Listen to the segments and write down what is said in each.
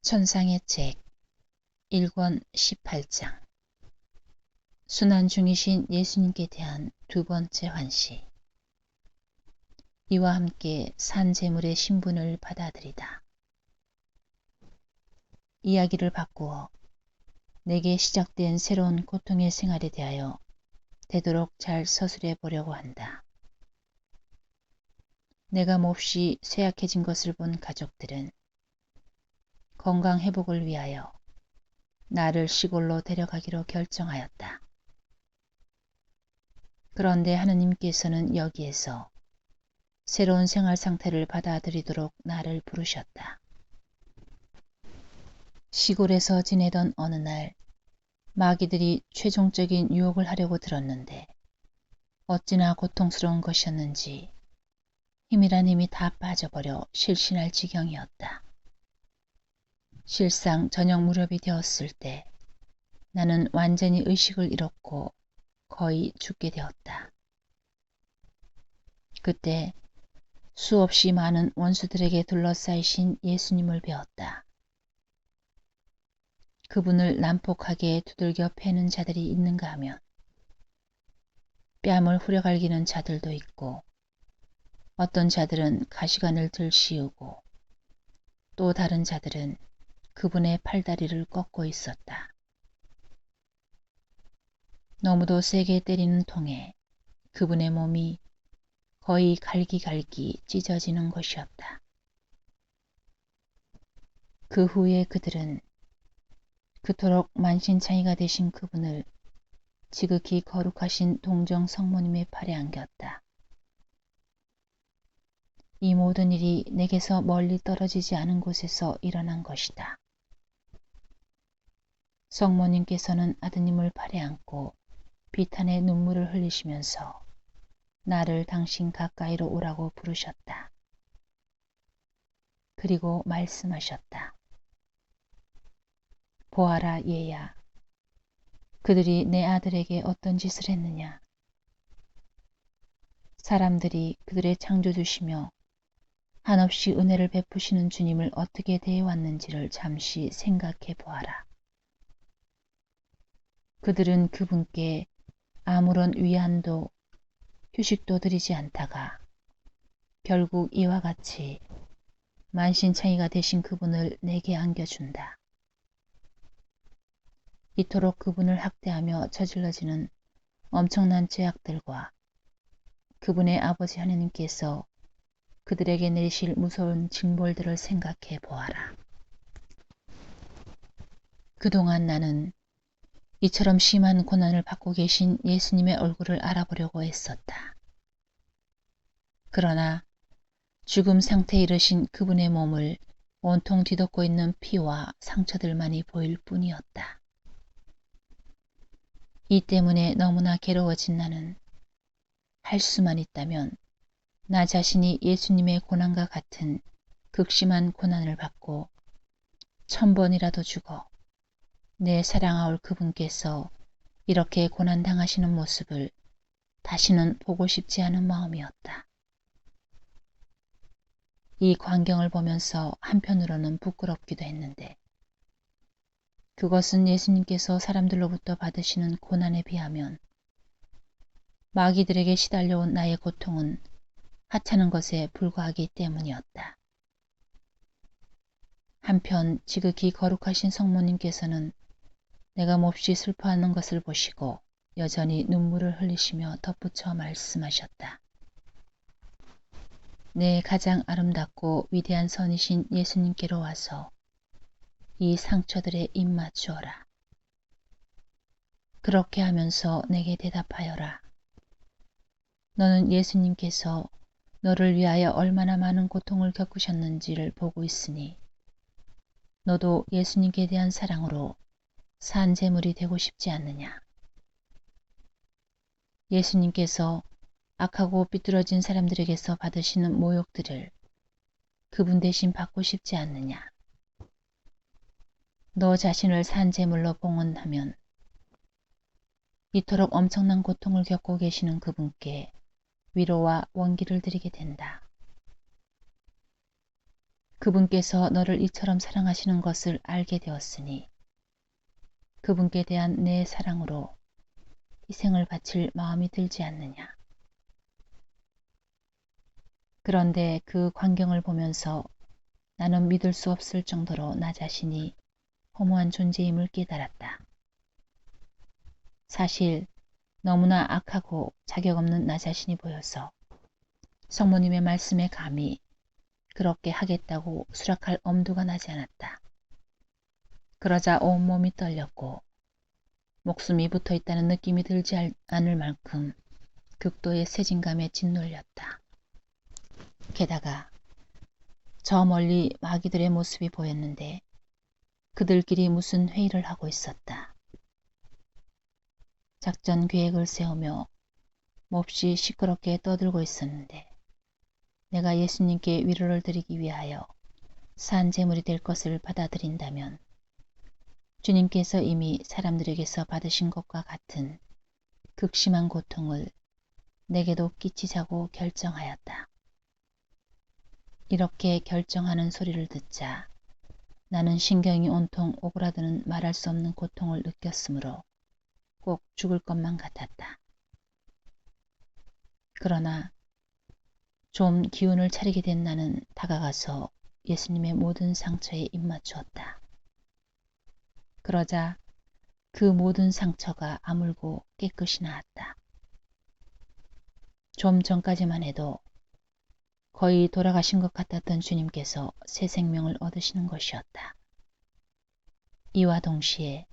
천상의 책 1권 18장 순환 중이신 예수님께 대한 두 번째 환시. 이와 함께 산제물의 신분을 받아들이다. 이야기를 바꾸어 내게 시작된 새로운 고통의 생활에 대하여 되도록 잘 서술해 보려고 한다. 내가 몹시 쇠약해진 것을 본 가족들은 건강 회복을 위하여 나를 시골로 데려가기로 결정하였다. 그런데 하느님께서는 여기에서 새로운 생활 상태를 받아들이도록 나를 부르셨다. 시골에서 지내던 어느 날 마귀들이 최종적인 유혹을 하려고 들었는데 어찌나 고통스러운 것이었는지 힘이란 힘이 다 빠져버려 실신할 지경이었다. 실상 저녁 무렵이 되었을 때 나는 완전히 의식을 잃었고 거의 죽게 되었다. 그때 수없이 많은 원수들에게 둘러싸이신 예수님을 배웠다. 그분을 난폭하게 두들겨 패는 자들이 있는가 하면 뺨을 후려갈기는 자들도 있고 어떤 자들은 가시관을 들씌우고 또 다른 자들은 그분의 팔다리를 꺾고 있었다. 너무도 세게 때리는 통에 그분의 몸이 거의 갈기갈기 찢어지는 것이었다. 그 후에 그들은 그토록 만신창이가 되신 그분을 지극히 거룩하신 동정 성모님의 팔에 안겼다. 이 모든 일이 내게서 멀리 떨어지지 않은 곳에서 일어난 것이다. 성모님께서는 아드님을 팔에 안고 비탄의 눈물을 흘리시면서 나를 당신 가까이로 오라고 부르셨다. 그리고 말씀하셨다. 보아라 얘야. 그들이 내 아들에게 어떤 짓을 했느냐. 사람들이 그들의 창조주시며 한없이 은혜를 베푸시는 주님을 어떻게 대해왔는지를 잠시 생각해 보아라. 그들은 그분께 아무런 위안도 휴식도 드리지 않다가 결국 이와 같이 만신창이가 되신 그분을 내게 안겨준다. 이토록 그분을 학대하며 저질러지는 엄청난 죄악들과 그분의 아버지 하느님께서 그들에게 내리실 무서운 징벌들을 생각해 보아라. 그동안 나는 이처럼 심한 고난을 받고 계신 예수님의 얼굴을 알아보려고 애썼다. 그러나 죽음 상태에 이르신 그분의 몸을 온통 뒤덮고 있는 피와 상처들만이 보일 뿐이었다. 이 때문에 너무나 괴로워진 나는 할 수만 있다면 나 자신이 예수님의 고난과 같은 극심한 고난을 받고 1000번이라도 죽어 내 사랑하올 그분께서 이렇게 고난당하시는 모습을 다시는 보고 싶지 않은 마음이었다. 이 광경을 보면서 한편으로는 부끄럽기도 했는데 그것은 예수님께서 사람들로부터 받으시는 고난에 비하면 마귀들에게 시달려온 나의 고통은 하찮은 것에 불과하기 때문이었다. 한편 지극히 거룩하신 성모님께서는 내가 몹시 슬퍼하는 것을 보시고 여전히 눈물을 흘리시며 덧붙여 말씀하셨다. 내 가장 아름답고 위대한 선이신 예수님께로 와서 이 상처들에 입 맞추어라. 그렇게 하면서 내게 대답하여라. 너는 예수님께서 너를 위하여 얼마나 많은 고통을 겪으셨는지를 보고 있으니 너도 예수님께 대한 사랑으로 산제물이 되고 싶지 않느냐. 예수님께서 악하고 비뚤어진 사람들에게서 받으시는 모욕들을 그분 대신 받고 싶지 않느냐. 너 자신을 산제물로 봉헌하면 이토록 엄청난 고통을 겪고 계시는 그분께 위로와 원기를 드리게 된다. 그분께서 너를 이처럼 사랑하시는 것을 알게 되었으니 그분께 대한 내 사랑으로 희생을 바칠 마음이 들지 않느냐. 그런데 그 광경을 보면서 나는 믿을 수 없을 정도로 나 자신이 허무한 존재임을 깨달았다. 사실 너무나 악하고 자격 없는 나 자신이 보여서 성모님의 말씀에 감히 그렇게 하겠다고 수락할 엄두가 나지 않았다. 그러자 온몸이 떨렸고 목숨이 붙어있다는 느낌이 들지 않을 만큼 극도의 세진감에 짓눌렸다. 게다가 저 멀리 마귀들의 모습이 보였는데 그들끼리 무슨 회의를 하고 있었다. 작전 계획을 세우며 몹시 시끄럽게 떠들고 있었는데 내가 예수님께 위로를 드리기 위하여 산 제물이 될 것을 받아들인다면 주님께서 이미 사람들에게서 받으신 것과 같은 극심한 고통을 내게도 끼치자고 결정하였다. 이렇게 결정하는 소리를 듣자 나는 신경이 온통 오그라드는 말할 수 없는 고통을 느꼈으므로 꼭 죽을 것만 같았다. 그러나 좀 기운을 차리게 된 나는 다가가서 예수님의 모든 상처에 입맞추었다. 그러자 그 모든 상처가 아물고 깨끗이 나았다. 좀 전까지만 해도 거의 돌아가신 것 같았던 주님께서 새 생명을 얻으시는 것이었다. 이와 동시에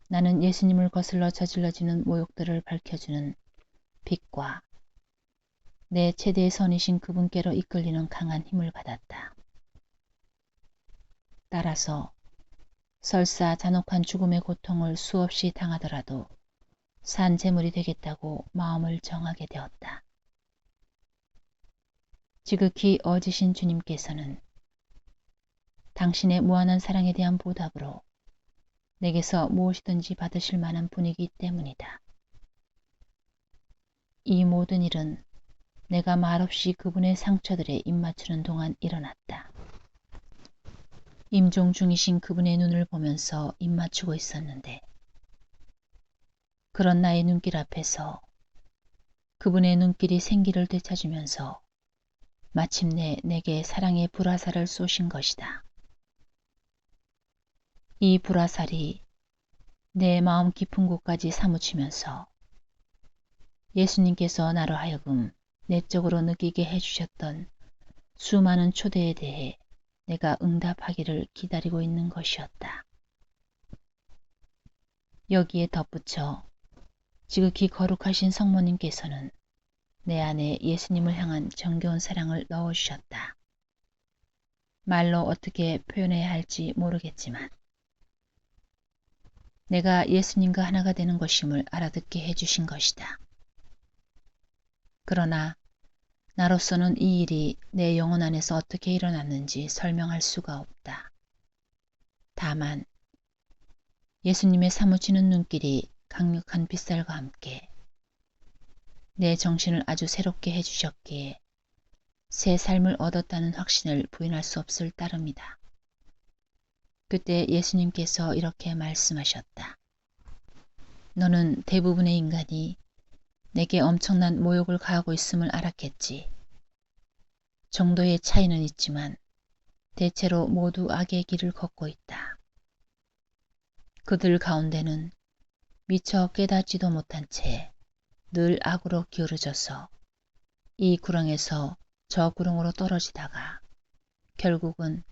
나는 예수님을 거슬러 저질러지는 모욕들을 밝혀주는 빛과 내 최대의 선이신 그분께로 이끌리는 강한 힘을 받았다. 따라서 설사 잔혹한 죽음의 고통을 수없이 당하더라도 산 제물이 되겠다고 마음을 정하게 되었다. 지극히 어지신 주님께서는 당신의 무한한 사랑에 대한 보답으로 내게서 무엇이든지 받으실 만한 분이기 때문이다. 이 모든 일은 내가 말없이 그분의 상처들에 입맞추는 동안 일어났다. 임종 중이신 그분의 눈을 보면서 입맞추고 있었는데 그런 나의 눈길 앞에서 그분의 눈길이 생기를 되찾으면서 마침내 내게 사랑의 불화살을 쏘신 것이다. 이 불화살이 내 마음 깊은 곳까지 사무치면서 예수님께서 나로 하여금 내적으로 느끼게 해주셨던 수많은 초대에 대해 내가 응답하기를 기다리고 있는 것이었다. 여기에 덧붙여 지극히 거룩하신 성모님께서는 내 안에 예수님을 향한 정겨운 사랑을 넣어주셨다. 말로 어떻게 표현해야 할지 모르겠지만 내가 예수님과 하나가 되는 것임을 알아듣게 해주신 것이다. 그러나 나로서는 이 일이 내 영혼 안에서 어떻게 일어났는지 설명할 수가 없다. 다만 예수님의 사무치는 눈길이 강력한 빗살과 함께 내 정신을 아주 새롭게 해주셨기에 새 삶을 얻었다는 확신을 부인할 수 없을 따름이다. 그때 예수님께서 이렇게 말씀하셨다. 너는 대부분의 인간이 내게 엄청난 모욕을 가하고 있음을 알았겠지. 정도의 차이는 있지만 대체로 모두 악의 길을 걷고 있다. 그들 가운데는 미처 깨닫지도 못한 채 늘 악으로 기울어져서 이 구렁에서 저 구렁으로 떨어지다가 결국은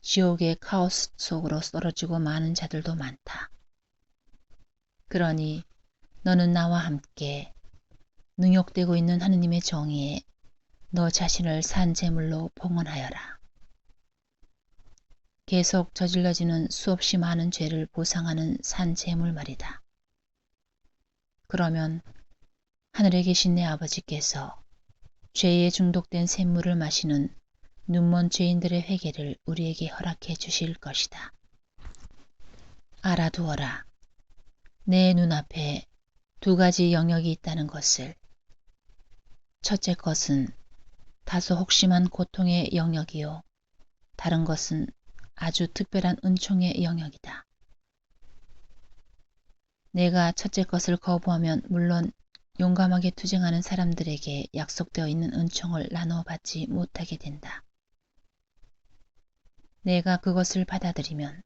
지옥의 카오스 속으로 떨어지고 마는 자들도 많다. 그러니 너는 나와 함께 능욕되고 있는 하느님의 정의에 너 자신을 산 제물로 봉헌하여라. 계속 저질러지는 수없이 많은 죄를 보상하는 산 제물 말이다. 그러면 하늘에 계신 내 아버지께서 죄에 중독된 샘물을 마시는 눈먼 죄인들의 회개를 우리에게 허락해 주실 것이다. 알아두어라. 내 눈앞에 두 가지 영역이 있다는 것을. 첫째 것은 다소 혹심한 고통의 영역이요. 다른 것은 아주 특별한 은총의 영역이다. 내가 첫째 것을 거부하면 물론 용감하게 투쟁하는 사람들에게 약속되어 있는 은총을 나누어 받지 못하게 된다. 내가 그것을 받아들이면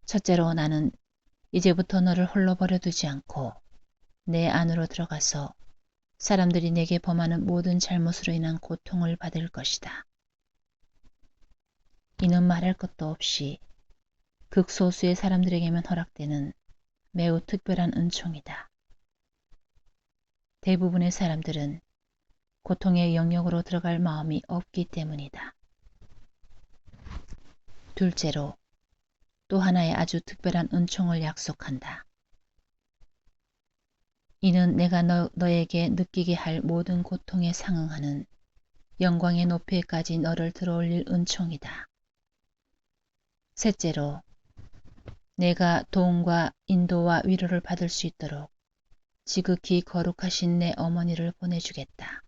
첫째로 나는 이제부터 너를 홀로 버려두지 않고 내 안으로 들어가서 사람들이 내게 범하는 모든 잘못으로 인한 고통을 받을 것이다. 이는 말할 것도 없이 극소수의 사람들에게만 허락되는 매우 특별한 은총이다. 대부분의 사람들은 고통의 영역으로 들어갈 마음이 없기 때문이다. 둘째로, 또 하나의 아주 특별한 은총을 약속한다. 이는 내가 너에게 느끼게 할 모든 고통에 상응하는 영광의 높이에까지 너를 들어올릴 은총이다. 셋째로, 내가 도움과 인도와 위로를 받을 수 있도록 지극히 거룩하신 내 어머니를 보내주겠다.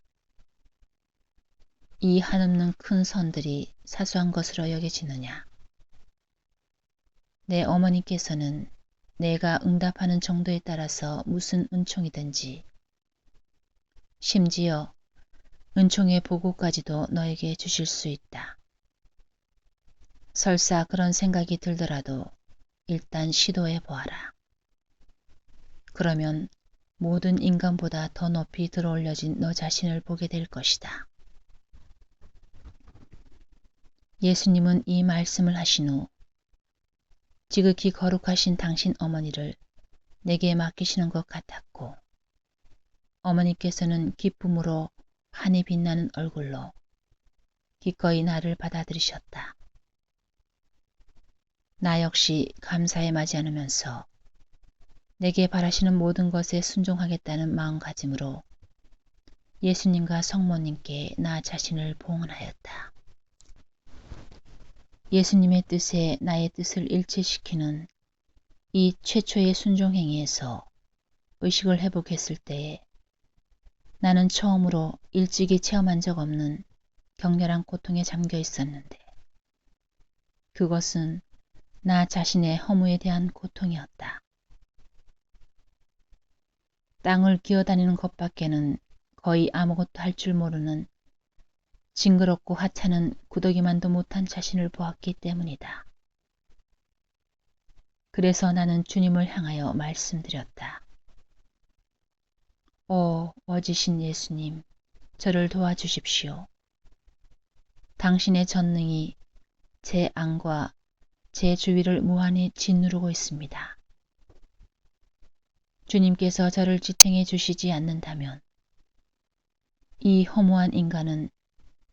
이 한없는 큰 선들이 사소한 것으로 여겨지느냐? 내 어머니께서는 내가 응답하는 정도에 따라서 무슨 은총이든지, 심지어 은총의 보고까지도 너에게 주실 수 있다. 설사 그런 생각이 들더라도 일단 시도해 보아라. 그러면 모든 인간보다 더 높이 들어올려진 너 자신을 보게 될 것이다. 예수님은 이 말씀을 하신 후 지극히 거룩하신 당신 어머니를 내게 맡기시는 것 같았고, 어머니께서는 기쁨으로 환히 빛나는 얼굴로 기꺼이 나를 받아들이셨다. 나 역시 감사에 맞이 않으면서 내게 바라시는 모든 것에 순종하겠다는 마음가짐으로 예수님과 성모님께 나 자신을 봉헌하였다. 예수님의 뜻에 나의 뜻을 일치시키는 이 최초의 순종행위에서 의식을 회복했을 때에 나는 처음으로 일찍이 체험한 적 없는 격렬한 고통에 잠겨 있었는데, 그것은 나 자신의 허무에 대한 고통이었다. 땅을 기어다니는 것밖에는 거의 아무것도 할 줄 모르는 징그럽고 하찮은 구더기만도 못한 자신을 보았기 때문이다. 그래서 나는 주님을 향하여 말씀드렸다. 오, 어지신 예수님, 저를 도와주십시오. 당신의 전능이 제 안과 제 주위를 무한히 짓누르고 있습니다. 주님께서 저를 지탱해 주시지 않는다면 이 허무한 인간은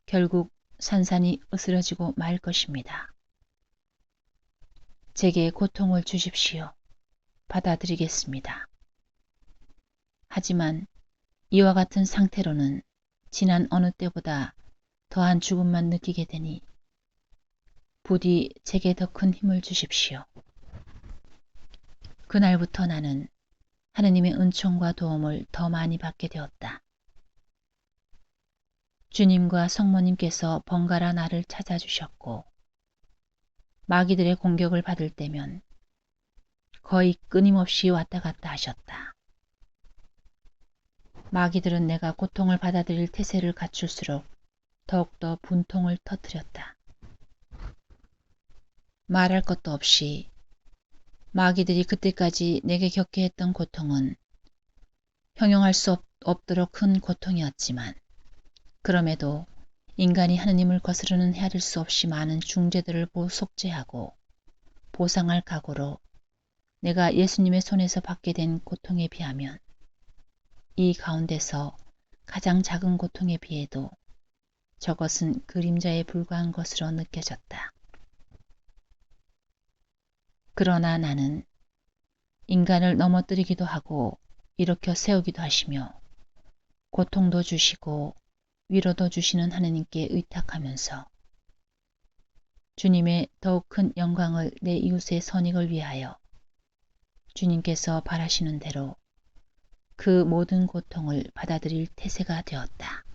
결국 산산이 으스러지고 말 것입니다. 제게 고통을 주십시오. 받아들이겠습니다. 하지만 이와 같은 상태로는 지난 어느 때보다 더한 죽음만 느끼게 되니 부디 제게 더 큰 힘을 주십시오. 그날부터 나는 하느님의 은총과 도움을 더 많이 받게 되었다. 주님과 성모님께서 번갈아 나를 찾아주셨고, 마귀들의 공격을 받을 때면 거의 끊임없이 왔다 갔다 하셨다. 마귀들은 내가 고통을 받아들일 태세를 갖출수록 더욱더 분통을 터뜨렸다. 말할 것도 없이 마귀들이 그때까지 내게 겪게 했던 고통은 형용할 수 없도록 큰 고통이었지만, 그럼에도 인간이 하느님을 거스르는 헤아릴 수 없이 많은 중죄들을 속죄하고 보상할 각오로 내가 예수님의 손에서 받게 된 고통에 비하면 이 가운데서 가장 작은 고통에 비해도 저것은 그림자에 불과한 것으로 느껴졌다. 그러나 나는 인간을 넘어뜨리기도 하고 일으켜 세우기도 하시며 고통도 주시고 위로도 주시는 하느님께 의탁하면서 주님의 더욱 큰 영광을 내 이웃의 선익을 위하여 주님께서 바라시는 대로 그 모든 고통을 받아들일 태세가 되었다.